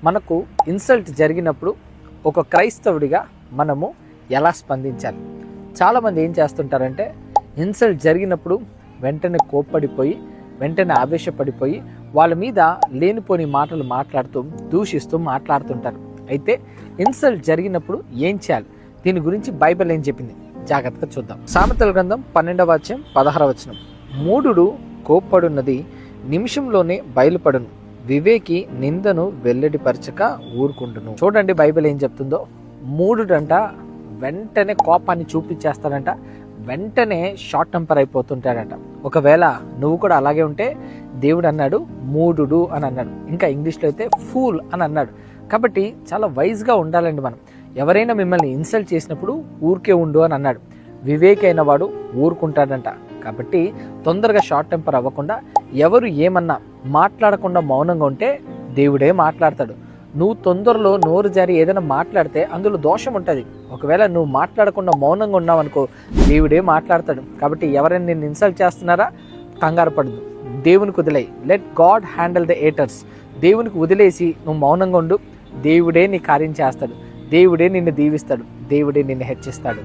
మనకు ఇన్సల్ట్ జరిగినప్పుడు ఒక క్రైస్తవుడిగా మనము ఎలా స్పందించాలి? చాలామంది ఏం చేస్తుంటారంటే ఇన్సల్ట్ జరిగినప్పుడు వెంటనే కోప్పడిపోయి, వెంటనే ఆవేశపడిపోయి వాళ్ళ మీద లేనిపోని మాటలు మాట్లాడుతూ దూషిస్తూ మాట్లాడుతుంటారు. అయితే ఇన్సల్ట్ జరిగినప్పుడు ఏం చేయాలి? దీని గురించి బైబిల్ ఏం చెప్పింది జాగ్రత్తగా చూద్దాం. సామెతల గ్రంథం 12వ అధ్యాయం 16వ వచనం, మూఢుడు కోప్పడున్నది నిమిషంలోనే బయలుపడును, వివేకి నిందను వెల్లడిపరచక ఊరుకుంటును. చూడండి బైబిల్ ఏం చెప్తుందో. మూఢుడంట వెంటనే కోపాన్ని చూపించేస్తాడంట, వెంటనే షార్ట్ టెంపర్ అయిపోతుంటాడంట. ఒకవేళ నువ్వు కూడా అలాగే ఉంటే దేవుడు అన్నాడు మూఢుడు అని అన్నాడు, ఇంకా ఇంగ్లీష్లో అయితే ఫూల్ అని అన్నాడు. కాబట్టి చాలా వైజ్గా ఉండాలండి మనం. ఎవరైనా మిమ్మల్ని ఇన్సల్ట్ చేసినప్పుడు ఊరికే ఉండు అని అన్నాడు. వివేకైన వాడు ఊరుకుంటాడంట. కాబట్టి తొందరగా షార్ట్ టెంపర్ అవ్వకుండా, ఎవరు ఏమన్నా మాట్లాడకుండా మౌనంగా ఉంటే దేవుడే మాట్లాడతాడు. నువ్వు తొందరలో నోరు జారి ఏదైనా మాట్లాడితే అందులో దోషం ఉంటుంది. ఒకవేళ నువ్వు మాట్లాడకుండా మౌనంగా ఉన్నావు అనుకో, దేవుడే మాట్లాడతాడు. కాబట్టి ఎవరైనా నిన్ను ఇన్సల్ట్ చేస్తున్నారా, కంగారు పడదు, దేవునికి వదిలేయి. Let God handle the haters. దేవునికి వదిలేసి నువ్వు మౌనంగా ఉండు. దేవుడే నీ కార్యం చేస్తాడు, దేవుడే నిన్ను దీవిస్తాడు, దేవుడే నిన్ను హెచ్చిస్తాడు.